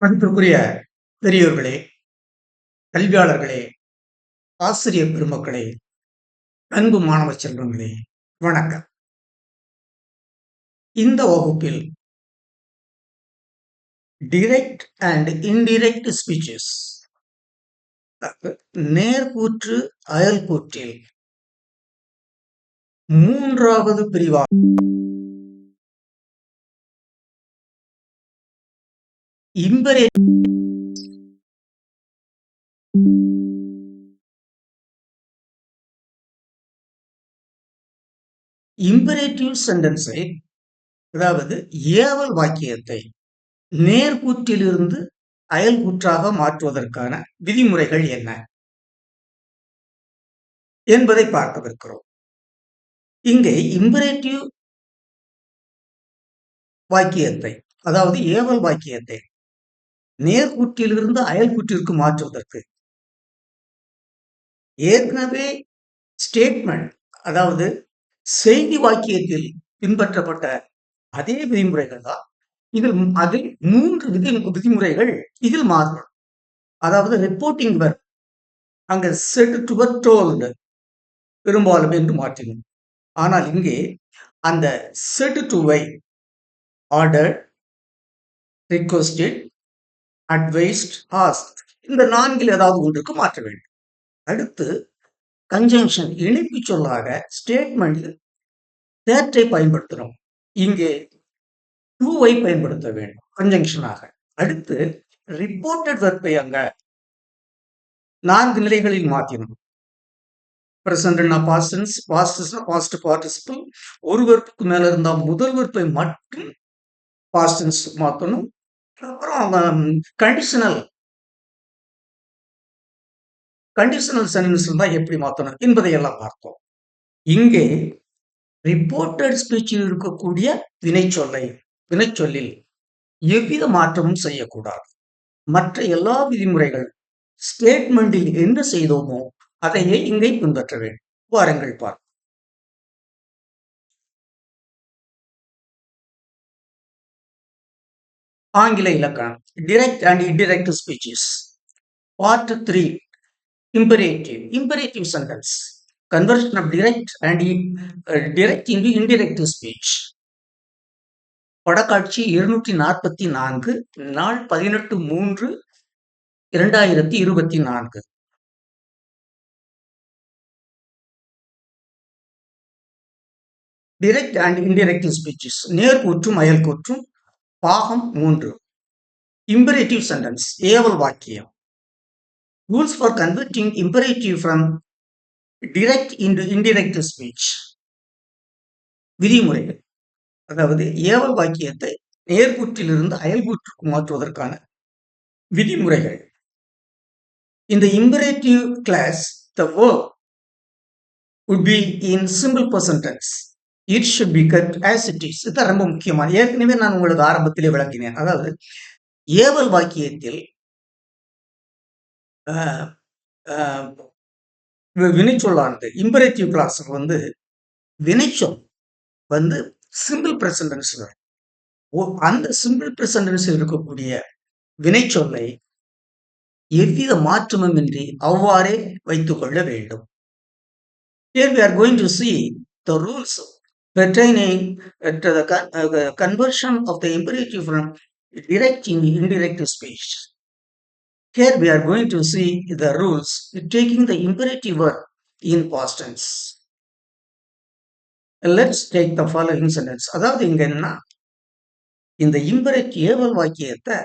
மதிப்பிற்குரிய பெரியோர்களே, கல்வியாளர்களே, ஆசிரியர் பெருமக்களே, அன்பு மாணவ செல்வங்களே, வணக்கம். இந்த வகுப்பில் டிரெக்ட் அண்ட் இன்டிரெக்ட் ஸ்பீச்சஸ், நேர்கூற்று அயல்கூற்றில் மூன்றாவது பிரிவாக இம்பரேட்டிவ் சென்டென்ஸை, அதாவது ஏவல் வாக்கியத்தை நேர்கூற்றிலிருந்து அயல்கூற்றாக மாற்றுவதற்கான விதிமுறைகள் என்ன என்பதை பார்க்கவிருக்கிறோம். இங்கே இம்பரேட்டிவ் வாக்கியத்தை, அதாவது ஏவல் வாக்கியத்தை நேர்கூற்றிலிருந்து அயல்கூற்றிற்கு மாற்றுவதற்கு ஏற்கனவே ஸ்டேட்மெண்ட், அதாவது செய்தி வாக்கியத்தில் பின்பற்றப்பட்ட அதே விதிமுறைகள் தான் அதில் 3 விதிமுறைகள் இதில் மாறும். அதாவது ரிப்போர்ட்டிங் வெர்ப் அங்க செட் டு பி டோல்டு பெரும்பாலும் என்று மாற்றினோம். ஆனால் இங்கே அந்த செட் டுவை ஆர்டர், ரிக்வெஸ்டட், அட்வைஸ்ட், ஆஸ்க்ட் இந்த 4 ஏதாவது ஒன்றுக்கு மாற்ற வேண்டும். அடுத்து கன்ஜங்ஷன், இணைப்பு சொல்லாக ஸ்டேட்மெண்ட் தேட்டை பயன்படுத்தணும். இங்கே டூவை பயன்படுத்த வேண்டும் கன்ஜங்ஷனாக. அடுத்து ரிப்போர்ட்டட் வெர்பை அங்க 4 நிலைகளில் மாற்றணும். பிரசன்ட்னா பாஸ்ட் டென்ஸ், பாஸ்ட் பார்ட்டிசிபிள், ஒரு வெர்புக்கு மேல இருந்தா முதல் வெர்பை மட்டும் பாஸ்ட் டென்ஸ் மாற்றணும். அப்புறம் கண்டிஷனல் சென்டென்ஸ் தான் எப்படி மாற்றணும் என்பதை எல்லாம் பார்த்தோம். இங்கே ரிப்போர்ட்டட் ஸ்பீச்சில் இருக்கக்கூடிய வினைச்சொல்லில் எவ்வித மாற்றமும் செய்யக்கூடாது. மற்ற எல்லா விதிமுறைகள் ஸ்டேட்மெண்டில் என்ன செய்தோமோ அதையே இங்கே பின்பற்ற வேண்டும். வாருங்கள் பார்ப்போம். ஆங்கில இலக்கணம், direct and indirect speeches, part 3, imperative sentence, conversion of direct into indirect speech. படக்காட்சி 244, நாள் 18/3/2024. டிரெக்ட் அண்ட் இன்டிரெக்ட் ஸ்பீச்சஸ், நேர்கூற்றும் அயல்கூற்றும், பாகம் 3. இம்பரேட்டிவ் சென்டென்ஸ், ஏவல் வாக்கியம். Rules for converting imperative from direct into indirect speech. விதிமுறைகள், அதாவது ஏவல் வாக்கியத்தை நேர்கூற்றிலிருந்து அயல்கூற்றுக்கு மாற்றுவதற்கான விதிமுறைகள். In the imperative class, the verb would be in simple present tense. It should be kept as it is. இது ரொம்ப முக்கியமான, ஏற்கனவே நான் உங்களுக்கு ஆரம்பத்திலே விளக்கினேன். அதாவது ஏவல் வாக்கியத்தில் வினைச்சொல்லானது இம்பரேட்டிவ் கிளாஸ் வினைச்சொல் சிம்பிள் பிரசன்ட் டென்ஸ். அந்த சிம்பிள் பிரசன்ட் டென்ஸில் இருக்கக்கூடிய வினைச்சொல்லை எவ்வித மாற்றமும் இன்றி அவ்வாறே வைத்துக் கொள்ள வேண்டும். Here we are going to see the rules pertaining to the conversion of the imperative from direct into indirect speech. Here we are going to see the rules taking the imperative verb in past tense. Let's take the following sentence. அதாவது இங்க என்ன, இந்த imperative ஏவல் வாக்கியத்தை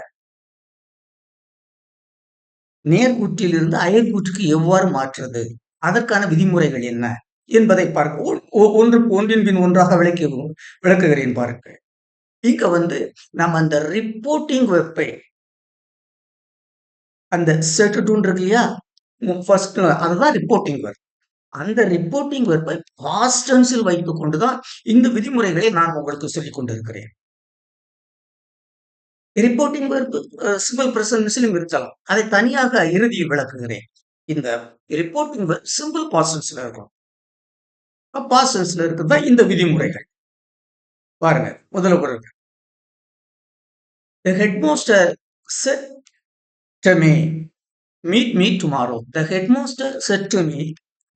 நேர்கூற்றிலிருந்து அயல்கூற்றுக்கு எவ்வாறு மாற்றுறது, அதற்கான விதிமுறைகள் என்ன என்பதை பார்க்க ஒன்றின் பின் ஒன்றாக விளக்குகிறேன் பாருங்கள். இங்க நம்ம அந்த ரிப்போர்ட்டிங் வெர்பை, அந்த செட்டுன்னு இருக்கு இல்லையா, ஃபர்ஸ்ட் அதுதான் ரிப்போர்ட்டிங் வெர்ப். அந்த ரிப்போர்ட்டிங் வெர்பை பாஸ்ட் டென்ஸில் வைத்துக் கொண்டுதான் இந்த விதிமுறைகளை நான் உங்களுக்கு சொல்லிக் கொண்டிருக்கிறேன். ரிப்போர்ட்டிங் வெர்ப் சிம்பிள் பிரசன்ட் டென்ஸிலும் இருக்கலாம், அதை தனியாக இறுதியில் விளக்குகிறேன். இந்த ரிப்போர்ட்டிங் வெர்ப் சிம்பிள் பாஸ்ட் டென்ஸ்ல இருக்கும். பாஸ்ட் டென்ஸ்ல இருக்குதான் இந்த விதிமுறைகள். பாருங்க, முதல்ல பாருங்க. The headmaster said to me, meet me tomorrow. The headmaster said to me,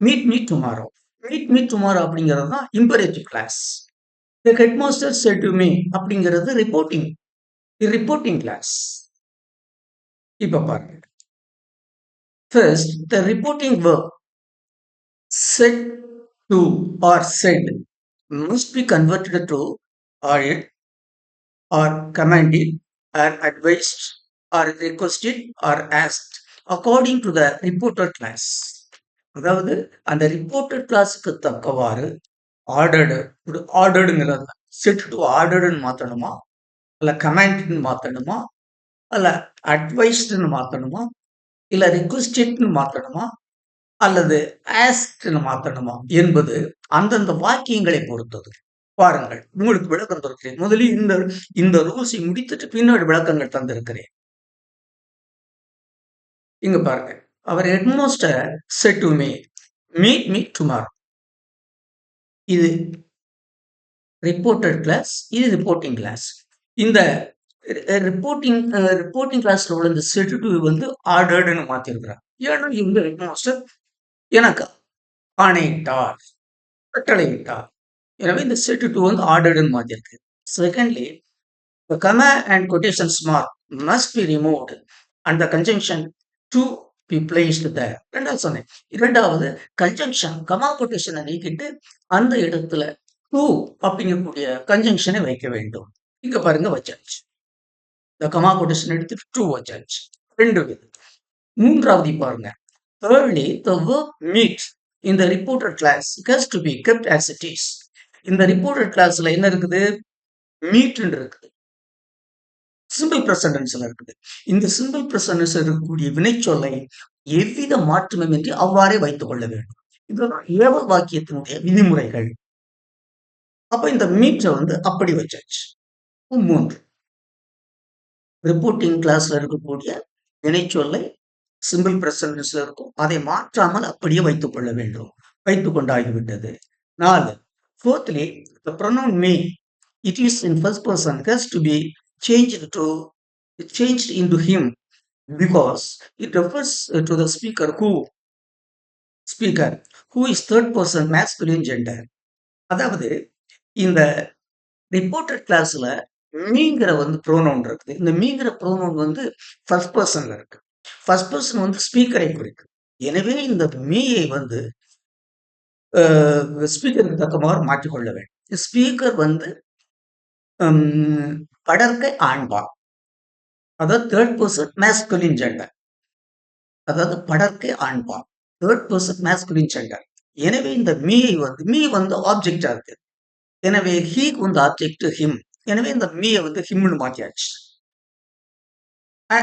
meet me tomorrow. Meet me tomorrow அப்படிங்கிறது தான் imperative class. The headmaster said to me அப்படிங்கிறது reporting class. இப்ப பாருங்க. First, the reporting verb said to or said must be converted to or it or commanded or advised or requested or asked according to the reported class. அதாவது அந்த reported கிளாஸுக்கு தக்கவாறு ஆர்டர்டுங்கிறது set to ஆர்டர்டுன்னு மாற்றணுமா, இல்லை கமாண்ட்னு மாற்றணுமா, அல்ல அட்வைஸ்டுன்னு மாற்றணுமா, இல்லை ரிக்வஸ்டட்னு மாற்றணுமா, அல்லது ஆஸ்க்னு மாற்றணுமா என்பது அந்தந்த வாக்கியங்களை பொறுத்தது. பாருங்கள், உங்களுக்கு விளக்கம் தருகிறேன். முதலில் இந்த ரூல்ஸை முடித்துட்டு பின்னாடி விளக்கங்கள் தந்திருக்கிறேன். இங்க பாருங்க, அவர் headmaster said to me meet me tomorrow. இது ரிப்போர்ட்டட் கிளாஸ், இது ரிப்போர்ட்டிங் கிளாஸ். இந்த ரிப்போர்ட்டிங் கிளாஸ்ல உள்ள இந்த செட் டு வந்து ஆர்டர்டுன்னு மாத்திருக்கிறார். ஏன்னா இந்த ஹெட்மாஸ்டர் எனக்கு ஆணையிட்டார், கட்டளையிட்டார். எனவே இந்த செட் டு வந்து ஆர்டர்டுன்னு மாத்திருக்கு. Secondly, the comma and quotations mark must be removed and the conjunction to be placed there. ரெண்டாவது சொன்னேன். இரண்டாவது கன்ஜங்ஷன் கமா கொட்டேஷனை நீக்கிட்டு அந்த இடத்துல டு அப்படிங்கக்கூடிய கன்ஜங்ஷனை வைக்க வேண்டும். இங்க பாருங்க வச்சாச்சு. இந்த கமா கொட்டேஷன் எடுத்துட்டு டு வச்சாச்சு. ரெண்டு விது. மூன்றாவது பாருங்க. Thirdly, the verb meet in the reported class has to be kept as it is. இந்த reported classல என்ன இருக்குது? மீட் இருக்குது. சிம்பிள் பிரசன்டென்ஸ்ல இருக்குது. இந்த சிம்பிள் பிரசன்டென்ஸ் இருக்கக்கூடிய வினைச்சொல்லை எவ்வித மாற்றமும் இன்றி அவ்வாறே வைத்துக் கொள்ள வேண்டும். இதுதான் ஏவ வாக்கியத்தினுடைய விதிமுறைகள். அப்ப இந்த மீட்டை வந்து அப்படி வச்சாச்சு. மூன்று, ரிப்போர்ட்டிங் கிளாஸ்ல இருக்கக்கூடிய வினைச்சொல்லை சிம்பிள் பிரசன்டென்ஸ்ல இருக்கும், அதை மாற்றாமல் அப்படியே வைத்துக் கொள்ள வேண்டும். வைத்துக் கொண்டாகிவிட்டது. 4, fourthly, the pronoun me, it is in first person, has to be changed into him because it refers to the speaker who is third person masculine gender. அதாவது இந்த ரிப்போர்ட்டட் கிளாஸ்ல மீங்கிற வந்து ப்ரோனவுன் இருக்குது. இந்த மீங்கிற ப்ரோனவுன் வந்து ஃபர்ஸ்ட் பர்சன்ல இருக்கு. First person வந்து ஸ்பீக்கரை குறிக்கும். எனவே இந்த மீயை வந்து ஸ்பீக்கருக்கு தக்கமாக மாற்றிக்கொள்ள வேண்டும். ஸ்பீக்கர் வந்து படர்க்கை ஆண்பால், அதாவது தேர்ட் பர்சன் மேஸ்குலின் ஜெண்டர், அதாவது படர்க்கை ஆண்பால், தேர்ட் பர்சன் மேஸ்குலின் ஜெண்டர். எனவே இந்த மீ வந்து ஆப்ஜெக்டா இருக்கு. எனவே ஹீக்கு வந்து ஆப்ஜெக்ட் ஹிம். எனவே இந்த மீயை வந்து ஹிம்னு மாற்றியாச்சு.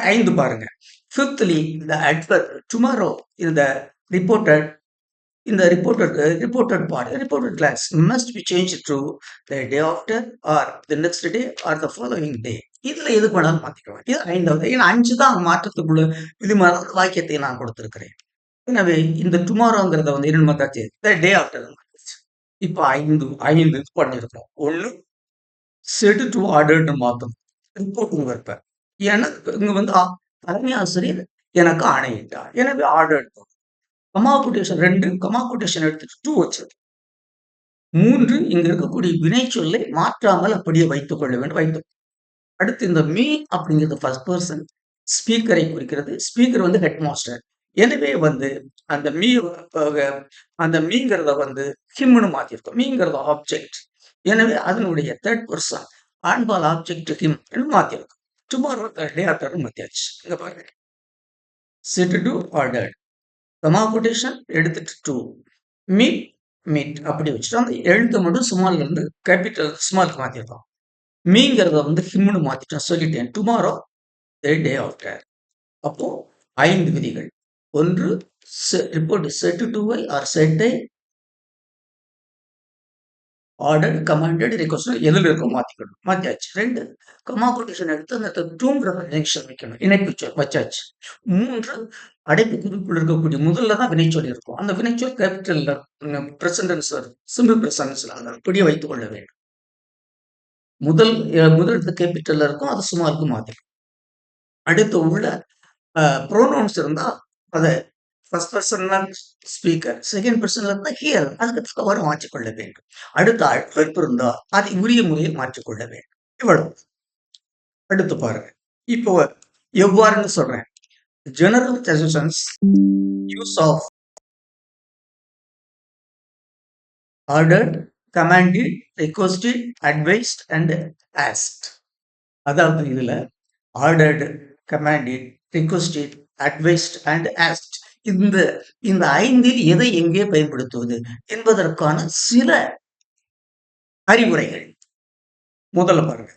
5 பாருங்க. ஃபிஃப்த்லி, இந்த அட்வர்ப் டுமாரோ இந்த reported part, reported class must be changed to the day after or the next day or the following day. இதுல எது பண்ணாலும் மாத்திக்கலாம். இது 5வது. ஏன்னா 5 தான் மாற்றத்துக்குள்ள விதிமுறை வாக்கியத்தை நான் கொடுத்திருக்கிறேன். எனவே இந்த டுமாரோங்கிறத வந்து என்ன மாத்தாச்சு, the day after. இப்போ 5 பண்ணிருக்கோம். 1, செட் டு ஆர்டர்னு மாத்தணும், ரிப்போர்ட்டிங் வெர்ப. ஏன்னா இங்க வந்து தலைமை ஆசிரியர் எனக்கு ஆணையிட்டார், எனவே order. Comma quotation 2, comma quotation எடுத்துட்டு 2 வச்சது. 3, இங்க இருக்கக்கூடிய வினைச்சொல்லை மாற்றாமல் அப்படியே வைத்துக் கொள்ள வேண்டும். அடுத்து இந்த மீ அப்படிங்கிறது ஃபர்ஸ்ட் பர்சன், ஸ்பீக்கரை குறிக்கிறது. ஸ்பீக்கர் வந்து ஹெட் மாஸ்டர். எனவே வந்து அந்த மீங்கிறத வந்து ஹிம்னு மாத்திருக்கோம். மீங்கிறத ஆப்ஜெக்ட். எனவே அதனுடைய தேர்ட் பர்சன் ஆண்பால் ஆப்ஜெக்ட் ஹிம் மாத்திருக்கோம். டுமாரோ டே ஆஃப்டர் மாத்தியாச்சு. இங்க பாருங்க, said to order, comma quotation எடுத்துட்டு டு, மீட் அப்படி வச்சுட்டு அந்த எழுத்து மட்டும் ஸ்மால்ல இருந்து கேபிட்டல் ஸ்மால்க்கு மாத்திருக்கோம். மீங்கிறத வந்து ஹிம்னு மாத்திட்டோம், சொல்லிட்டேன். Tomorrow day after. அப்போ 5 விதிகள். 1, ரிப்போர்ட் செட் டுவை ஆர் செட்டை ஆர்டர், கமாண்டட், ரிக்வெஸ்ட் எதில் இருக்கும் மாத்திக்கணும், மாத்தியாச்சு. 2, கமா கொட்டேஷன் எடுத்து அந்த டூங்கிற கனெக்ஷன் வைக்கணும், இணைப்பு வச்சாச்சு. 3, அடைப்பு குறிப்புள் இருக்கக்கூடிய முதல்ல தான் வினைச்சொல் இருக்கும். அந்த வினைச்சொல் கேபிட்டல்ல பிரசன்டென்ஸ் வரும், சிம்பிள் பிரசன்டென்ஸ்ல அப்படியே வைத்துக் கொள்ள வேண்டும். முதல் கேபிட்டல்ல இருக்கும், அது ஸ்மாலுக்கு மாத்திடும். அடுத்து உள்ள ப்ரோனவுன்ஸ் இருந்தா அதை ஃபர்ஸ்ட் பர்சன்ல ஸ்பீக்கர், செகண்ட் பர்சன்ல இருந்தா ஹியர், அதுக்கு தக்கவாறு மாற்றிக்கொள்ள வேண்டும். அடுத்த வெர்ப் இருந்தா அதை உரிய முறையில் மாற்றிக்கொள்ள வேண்டும். இவ்வளவு. அடுத்து பாருங்க. இப்போ எவ்வாறுன்னு சொல்றேன். General suggestions use of ordered, commanded, requested, advised and asked. அதாவது இதுல ordered, commanded, requested, advised and asked இந்த இந்த 5ல் எதை எங்கே பயன்படுத்துவது என்பதற்கான சில அறிவுரைகள். முதல்ல பாருங்க.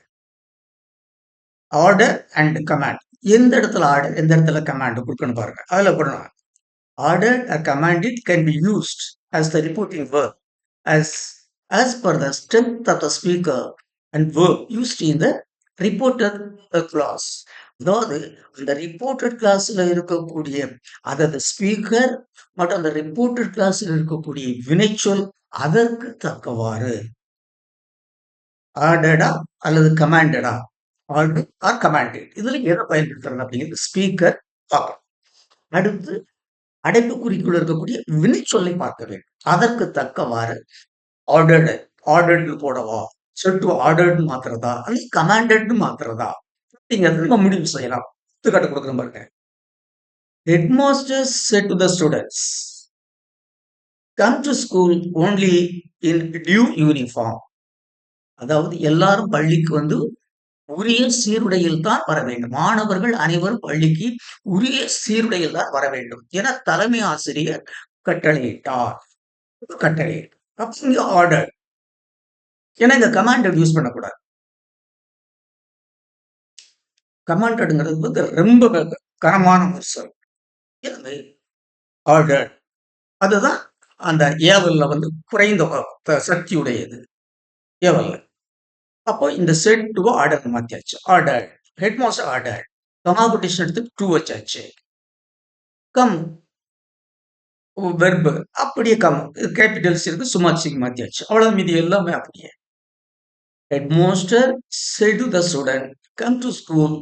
Order and command. எந்த இடத்துல ஆர்டர், எந்த இடத்துல கமாண்ட் கொடுக்கணும் பாருங்க. அதுல போடணும். Order or commanded can be used as the reporting verb as per the strength of the speaker and verb used in the reported clause. அதாவது அந்த ரிப்போர்ட்டட் கிளாஸ்ல இருக்கக்கூடிய அதாவது ஸ்பீக்கர் மற்றும் அந்த ரிப்போர்ட்டட் கிளாஸ்ல இருக்கக்கூடிய வினைச்சொல் அதற்கு தக்கவாறு ஆர்டர்டா அல்லது கமாண்டடா, ஆர்டர் ஆர் கமாண்டட், இதுல எதை பயன்படுத்துறாங்க அப்படிங்கிறது ஸ்பீக்கர் பார்க்கணும். அடுத்து அடைப்புக்குறிக்குள்ள இருக்கக்கூடிய வினைச்சொல்லை பார்க்க வேண்டும். அதற்கு தக்கவாறு ஆர்டர்டு, ஆர்டர்டு போடவா, செட் ஆர்டர்டு மாத்துறதா அல்லது கமாண்டட் மாத்துறதா அப்படிங்கிறது நம்ம முடிவு செய்யலாம். எடுத்துக்காட்டு கொடுக்குற பாருங்க. Headmaster said to the students, come to school only in due uniform. அதாவது எல்லாரும் பள்ளிக்கு வந்து உரிய சீருடையில் தான் வர வேண்டும். மாணவர்கள் அனைவரும் பள்ளிக்கு உரிய சீருடையில் தான் வர வேண்டும் என தலைமை ஆசிரியர் கட்டளையிட்டார். அப்ப இங்க ஆர்டர். ஏன்னா இந்த கமாண்டட் யூஸ் பண்ணக்கூடாது. கமாண்டட்ங்கிறது வந்து ரொம்ப கனமான ஒரு சொல். எனவே ஆர்டர் அதுதான் அந்த ஏவல்ல வந்து குறைந்த சக்தியுடையது ஏவல்ல. அப்போ இந்த செட் டு ஆர்டர் மாத்தியாச்சு. ஆர்டர், ஹெட் மாஸ்டர் ஆர்டர், கமாபடிஷன் எடுத்து டூ வச்சாச்சு. கம் வெர்பு அப்படியே கம் கேபிட்டல்ஸ் இருக்கு, சுமாட்சிக்கு மாத்தியாச்சு. அவ்வளவு மீதி எல்லாமே அப்படியே. Head master said to the student, come to school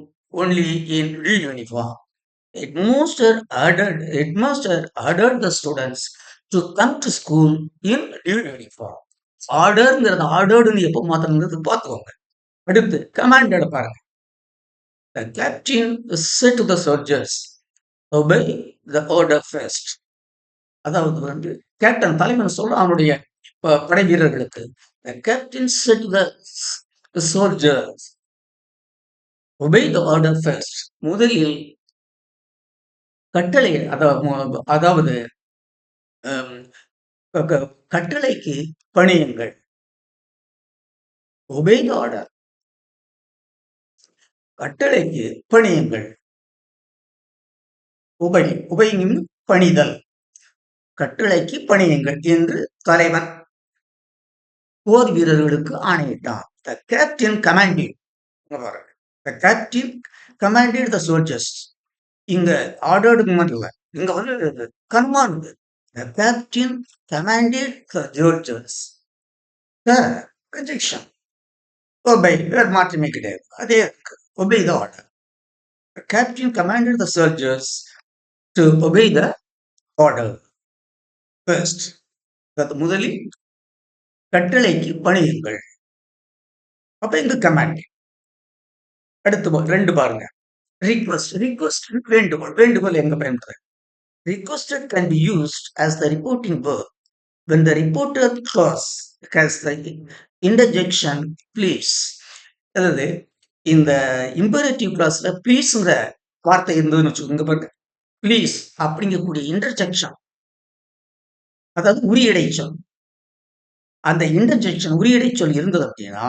only in uniform. Headmaster ordered the students to come to school in uniform. ஆர்டர்ங்கிறது ஆர்டர்டுன்னு எப்போ மாத்தணுங்கிறது பார்த்துக்கோங்க. அடுத்து கமாண்டட் பாருங்க. The captain said to the soldiers, obey the order first. அதாவது வந்து captain தலைவன் சொல்ல அவனுடைய படை வீரர்களுக்கு the captain said to the soldiers, obey the order first. முதலில் கட்டளை அதாவது கட்டளைக்கு பணியுங்கள். obey the order. கட்டளைக்கு பணியுங்கள். உபயம் பணிதல். கட்டளைக்கு பணியுங்கள் என்று தலைவன் போர் வீரர்களுக்கு ஆணையிட்டான். The captain commanded. The captain commanded the soldiers. இங்க ஆர்டர்டுக்கு மட்டும் இல்ல, இங்க வந்து command. The captain commanded the soldiers. Conjunction. Obey. வேறு மாற்றமே கிடையாது. அதே obey the order. The captain commanded the soldiers to obey the order first. முதலில் கட்டளைக்கு பணியுங்கள். அப்ப இங்க கமாண்ட். அடுத்து ரெண்டு பாருங்க. ரிக்வெஸ்ட் வேண்டுகோள் எங்க பயன்படுறது? Requested can be used as the reporting verb when the reported clause has the interjection please. அதாவது இந்த இம்பரேட்டிவ் கிளாஸ்ல ப்ளீஸ்ங்கிற வார்த்தை இருந்ததுன்னு வச்சுக்கோங்க பாருங்க. ப்ளீஸ் அப்படிங்கக்கூடிய இன்டர்ஜெக்ஷன், அதாவது உரியடைச்சொல். அந்த இன்டர்ஜெக்ஷன் உரியடைச்சொல் இருந்தது அப்படின்னா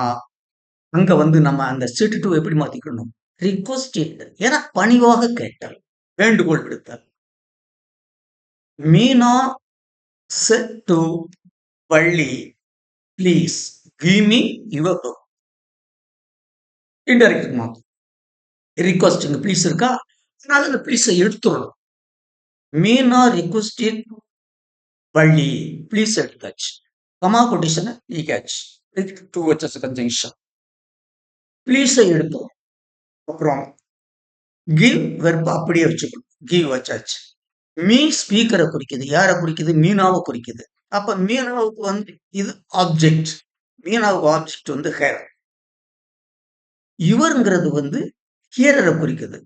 அங்க வந்து நம்ம அந்த செட் டு எப்படி மாத்திக்கணும்? ரிக்வெஸ்டட், ஏன்னா பணிவாக கேட்டல், வேண்டுகோள் விடுத்தல். மீனா said to பள்ளி, please give me your book. Indirect மாத்தும். ரிக்வெஸ்ட் இங்க ப்ளீஸ் இருக்கா, அதனால இந்த ப்ளீஸை எடுத்துடணும். மீனா ரிக்வெஸ்டட் பள்ளி, ப்ளீஸ் எடுத்தாச்சு. கமா கொட்டேஷனை நீக்காச்சு. டூ வச்ச கன்ஜங்ஷன். ப்ளீஸை எடுத்தோம். அப்புறம் கிவ் வெர்ப் அப்படியே வச்சுக்கணும். கிவ் வச்சாச்சு. மீ ஸ்பீக்கரை குறிக்குது. யாரை குறிக்குது? மீனாவை குறிக்குது. அப்ப மீனாவுக்கு வந்து இது ஆப்ஜெக்ட். மீனாவுக்கு ஆப்ஜெக்ட் வந்து ஹேர். யுவர்ங்கிறது வந்து ஹியரரை குறிக்குது.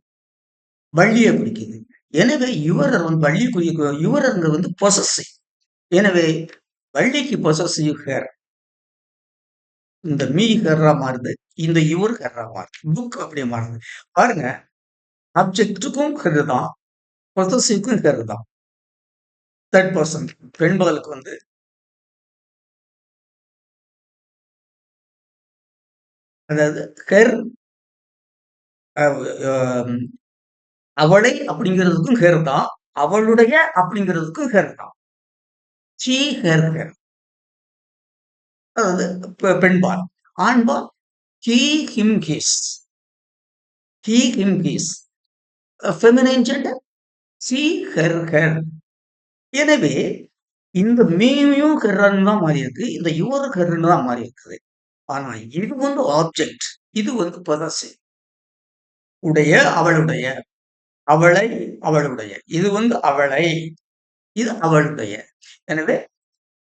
வள்ளியை குறிக்குது. எனவே யுவரர் வந்து வள்ளி குறிக்க யுவரருங்கிறது வந்து பொசசிவ். எனவே வள்ளிக்கு பொசசிவ் ஹேர். இந்த மீ ஹெர்ரா மாறுது. இந்த யுவர் ஹெர்ரா மாறுது. புக் அப்படியே மாறுது. பாருங்க, ஆப்ஜெக்டுக்கும் ஹெர் தான், பொசசிவ்க்கும் ஹெர் தான். தேர்ட் பர்சன் பெண்பாலுக்கு வந்து அதாவது ஹெர், அவளை அப்படிங்கிறதுக்கும் ஹெர் தான், அவளுடைய அப்படிங்கிறதுக்கும் ஹெர் தான். ஷீ ஹெர் ஹெர், அதாவது பெண்பால். ஆண்பால் he him his. He him his. Feminine gender she her her. எனவே இந்த மீயும் ஹெர்ரன் தான் மாறி இருக்கு. இந்த யுவர் ஹெர்ன்னு தான் மாறி இருக்குது. ஆனா இது வந்து ஆப்ஜெக்ட். இது வந்து பொசசிவ். உடைய, அவளுடைய, அவளை, அவளுடைய. இது வந்து அவளை, இது அவளுடைய. எனவே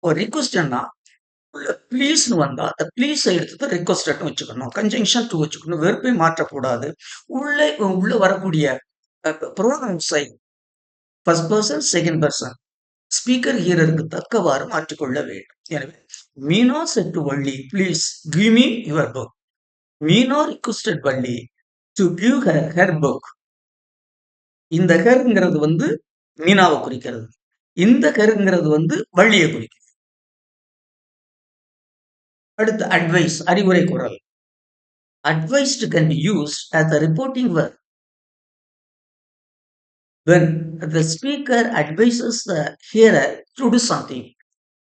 ஒரு ரிக்வெஸ்ட்னா ப்ளீஸ்னு வந்தா அந்த ப்ளீஸ் எடுத்து ரிக்வெஸ்ட்னு வச்சுக்கணும். கன்ஜங்ஷன் டு வச்சுக்கணும். வெறுப்பை மாற்றக்கூடாது. உள்ளே உள்ள வரக்கூடிய ப்ரோனவுன்ஸை first person, second person, speaker ஹியரருக்கு தக்கவாறு மாற்றிக்கொள்ள வேண்டும். எனவே Meeno said to Valli, please give me your book. Meeno requested Valli to give her her book. இந்த ஹெர்ங்கிறது வந்து மீனாவை குறிக்கிறது. இந்த ஹெர்ங்கிறது வந்து வள்ளியை குறிக்கிறது. அடுத்து அட்வைஸ், அறிவுரை குரல். Advised can be used as a reporting verb when the speaker advises the hearer to do something.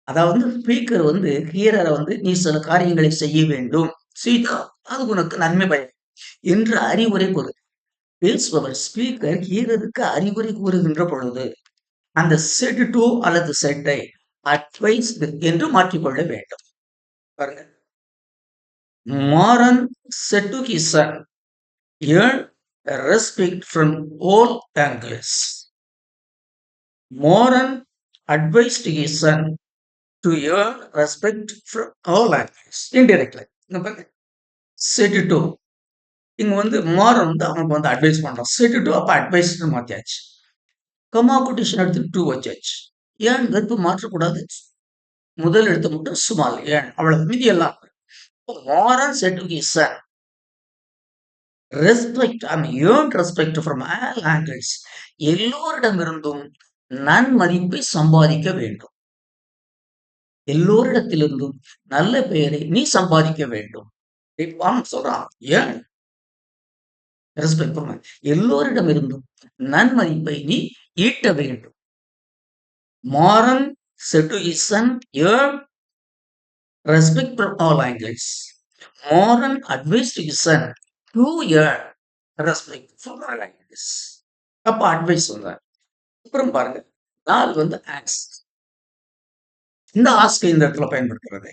அதாவது ஸ்பீக்கர் வந்து ஹியரரை வந்து நீ சில காரியங்களை செய்ய வேண்டும், செய்தா அது உனக்கு நன்மை பயன் என்று அறிவுரை கூறு. பேசுபவர் ஸ்பீக்கர் ஹியரருக்கு அறிவுரை கூறுகின்ற பொழுது அந்த செட் டு அல்லது செட்டை அட்வைஸ் என்று மாற்றிக்கொள்ள வேண்டும். பாருங்க, Maran said to his Sun earn respect from all angles. Moran advised his son to earn respect from all angles. Indirectly. Set to, இங்க வந்து மாறன் வந்து அவனுக்கு வந்து அட்வைஸ் பண்றான். செட் டு அப்ப அட்வைஸ் மாத்தியாச்சு. கமா கொட்டேஷன் எடுத்து டூ வச்சாச்சு. ஏன் வெறுப்பு மாற்றக்கூடாது. முதல் எழுத்து மட்டும் ஸ்மால் ஏன், அவ்வளவு. மீதி எல்லாம் Maran said to his son respect, earn respect from all angles. எல்லோரிடமிருந்தும் நன்மதிப்பை சம்பாதிக்க வேண்டும். எல்லோரிடத்திலிருந்தும் நல்ல பெயரை நீ சம்பாதிக்க வேண்டும். சொல்றான். ஏன் ரெஸ்பெக்ட் ஃப்ரம், எல்லோரிடமிருந்தும் நன்மதிப்பை நீ ஈட்ட வேண்டும். Maran said to his son, earn respect from all angles. Moran advised his son to earn respect from all angles. அப்ப அட்வைஸ் சொல்றாரு. அப்புறம் பாருங்க, நாலு வந்து ஆஸ்க். இந்த ஆஸ்க் இந்த இடத்துல பயன்படுத்துறது.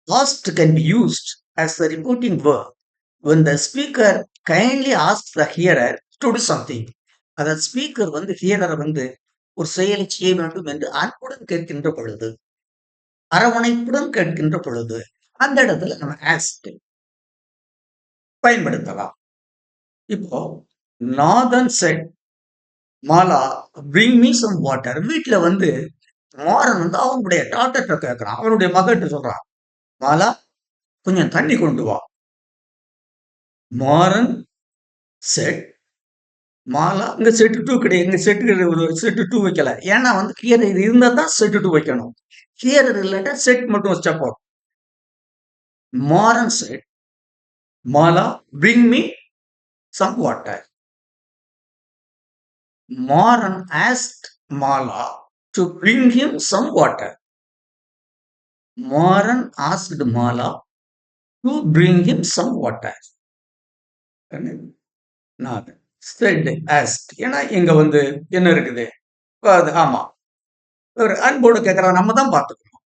Ask can be used as the reporting verb when the speaker kindly asks the hearer to do something. அதாவது ஸ்பீக்கர் வந்து ஹியரரை வந்து ஒரு செயலை செய்ய வேண்டும் என்று அன்புடன் கேட்கின்ற பொழுது, அரவணைப்புடன் கேட்கின்ற பொழுது, அந்த இடத்துல நம்ம ஆஸ்க் பயன்படுத்தலாம். இப்போ Nathan said Mala bring me some water. வீட்டுல வந்து மாறன் வந்து அவனுடைய டாட்டர்கிட்ட கேட்கிறான், அவனுடைய மகன்கிட்ட சொல்றான், மாலா கொஞ்சம் தண்ணி கொண்டு வா. மாறன் செட் மாலா, இங்க செட்டு டூ கிடையாது. இங்க செட்டு ஒரு செட்டு டூ வைக்கல. ஏன்னா வந்து கிளியர் இது இருந்தா தான் செட்டு டூ வைக்கணும். கிளியர் இல்லாட்டா செட் மட்டும் வச்சா போதும். Maran said Mala bring me some water. Maran asked Mala to bring him some water. Maran asked Mala to bring him some water. Nathan said asked. ஏன்னா இங்க வந்து என்ன இருக்குது, ஆமா, ஒரு அன்போடு கேட்கறான், நம்ம தான் பார்த்துக்கணும்.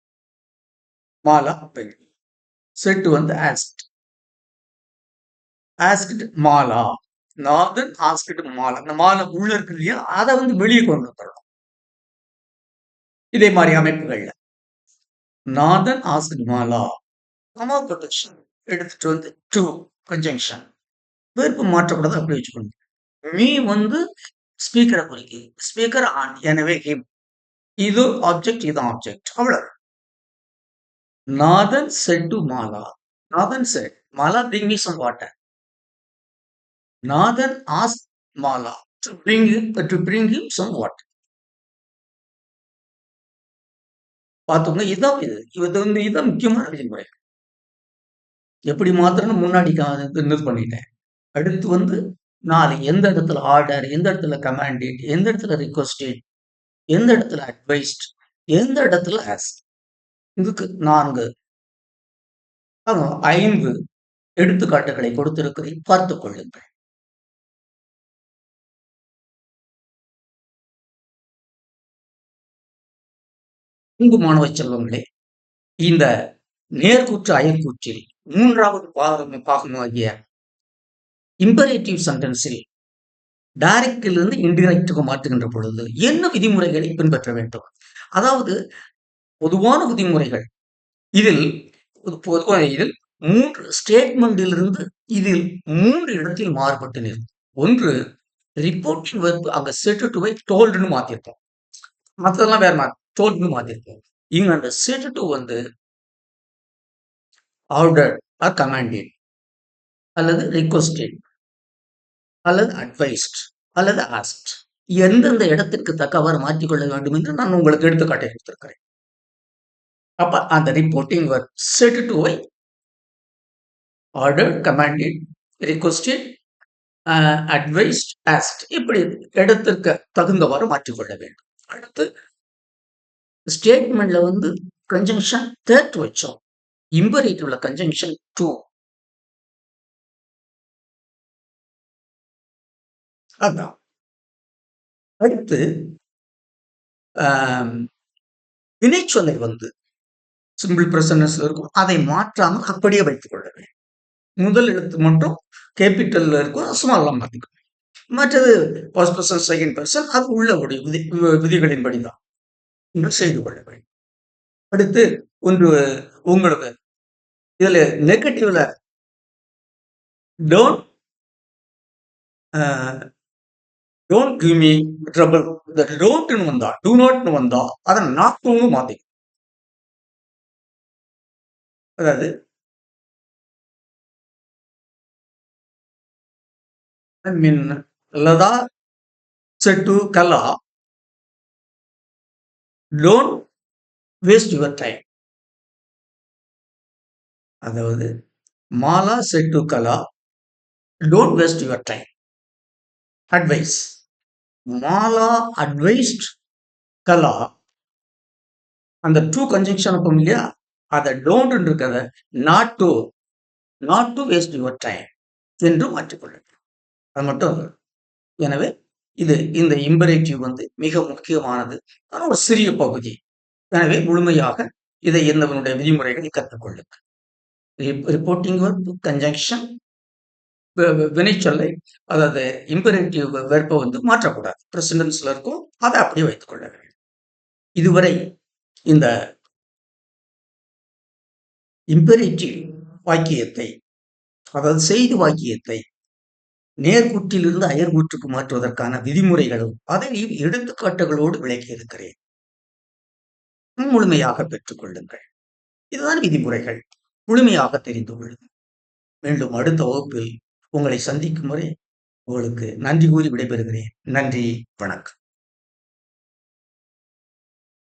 மாலா பெண், செட் வந்து asked மாலா. நாதன் ஆஸ்க்டு மாலா. அந்த மாலை உள்ள இருக்கு இல்லையா, அதை வந்து வெளியே கொண்டு வந்துடணும். இதே மாதிரி அமைப்புகள்ல நாதன் ஆஸ்க்டு மாலா, கமா ப்ரொடெக்ஷன் எடுத்துட்டு வந்து டு கன்ஜங்ஷன், வேர்ப்பு மாற்றக்கூடாது, அப்படி வச்சுக்கணும். மீ வந்து ஸ்பீக்கரை குறிக்குது, ஸ்பீக்கர் ஆன், எனவே ஹிம். இது ஆப்ஜெக்ட், இது ஆப்ஜெக்ட், அவ்வளவு. Nathan said to Mala, Nathan said Mala bring me some water. Nathan asked Mala to bring him some water. பார்த்தோங்க, இதுதான் இது வந்து இதுதான் முக்கியமான விதிமுறை. எப்படி மாத்திரம்னு முன்னாடி இது பண்ணிட்டேன். அடுத்து வந்து 4 எந்த இடத்துல ஆர்டர், எந்த இடத்துல கமாண்டட், எந்த இடத்துல ரிக்வெஸ்டட், எந்த இடத்துல அட்வைஸ்ட், எந்த இடத்துல ஆஸ்க். இதுக்கு 4 5 எடுத்துக்காட்டுகளை கொடுத்திருக்கிறேன், பார்த்துக் கொள்ளுங்கள். இங்கு மாணவ செல்வங்களே, இந்த நேர்கூற்று அயற்கூற்றில் 3வது பாகமாகிய இம்பரேட்டிவ் சென்டென்ஸில் டைரக்டிலிருந்து இன்டைரக்டுக்கு மாற்றுகின்ற பொழுது என்ன விதிமுறைகளை பின்பற்ற வேண்டும்? அதாவது பொதுவான விதிமுறைகள். இதில் இதில் 3 ஸ்டேட்மெண்டிலிருந்து இதில் 3 இடத்தில் மாறுபட்டு நிற்கும். ஒன்று ரிப்போர்ட்டிங் வெர்ப், அங்க செட் டு டோல்டுன்னு மாத்திருப்போம். மற்றதெல்லாம் வேற மாதிரி டோல்டுன்னு மாத்திருப்போம். இங்க அந்த செட் டு வந்து ஆர்டர் ஆர் கமாண்டட் அல்லது ரிக்வெஸ்டட் அல்லது அட்வைஸ்ட் அல்லது ஆஸ்க்ட், எந்தெந்த இடத்திற்கு தக்கவாறு மாற்றிக்கொள்ள வேண்டும் என்று நான் உங்களுக்கு எடுத்துக்காட்டை கொடுத்திருக்கிறேன். அப்ப அந்த reporting verb set to order, commanded, requested, advised, asked, இப்படி இடத்திற்கு தகுந்தவாறு மாற்றிக்கொள்ள வேண்டும். அடுத்து ஸ்டேட்மெண்ட்ல வந்து கன்ஜங்ஷன் தேர்ட் வச்சோம், இம்பரேட்டிவ்ல கன்ஜங்ஷன் டு. அதான். அடுத்து வினைச்சொல்லை வந்து சிம்பிள் பிரசன்டென்ஸ்ல இருக்கும், அதை மாற்றாமல் அப்படியே வைத்துக் கொள்ள வேண்டும். முதல் எழுத்து மட்டும் கேபிட்டல்ல இருக்கும், ஸ்மால்ல மாத்திக்கணும். மற்றது ஃபர்ஸ்ட் பர்சன், செகண்ட் பர்சன், அது உள்ள விதிகளின்படி தான் நீங்கள் செய்து கொள்ள வேண்டும். அடுத்து ஒன்று உங்களுக்கு இதுல நெகட்டிவ்ல டோன்ட் கிவ் மீ ட்ரபிள், இந்த டோன்ட்னு வந்தா, டு நாட்னு வந்தா அதை நாட் டுன்னு மாத்தி. அதாவது I mean, Latha said to Kala, don't waste your time. அதாவது Mala said to Kala, don't waste your time. Advice, Mala advised Kala, அந்த டூ கன்ஜங்ஷன் இருக்கும் இல்லையா, அதை டோன்ட் இருக்கிறத not to waste your time என்று மாற்றிக்கொள்ள. அது மட்டும். எனவே இது இந்த இம்பரேட்டிவ் வந்து மிக முக்கியமானது, ஆனால் ஒரு சிறிய பகுதி. எனவே முழுமையாக இதை என்னவனுடைய விதிமுறைகளை கற்றுக்கொள்ளுங்கள். ரிப்போர்ட்டிங் வெர்ப், கன்ஜங்ஷன், வினைச்சொல்லை, அதாவது இம்பரேட்டிவ் வெர்ப்பை வந்து மாற்றக்கூடாது, பிரசன்டென்ஸ்ல இருக்கும், அதை அப்படியே வைத்துக் கொள்ள வேண்டும். இதுவரை இந்த இம்பரேட்டிவ் வாக்கியத்தை, அதாவது செய்தி வாக்கியத்தை நேர்கூற்றிலிருந்து அயர்கூற்றுக்கு மாற்றுவதற்கான விதிமுறைகளும் அதை எடுத்துக்காட்டுகளோடு விளக்கி இருக்கிறேன். முழுமையாக பெற்றுக் கொள்ளுங்கள். இதுதான் விதிமுறைகள், முழுமையாக தெரிந்து கொள்ளுங்கள். மீண்டும் அடுத்த வகுப்பில் உங்களை சந்திக்கும் வரை உங்களுக்கு நன்றி கூறி விடைபெறுகிறேன். நன்றி, வணக்கம்.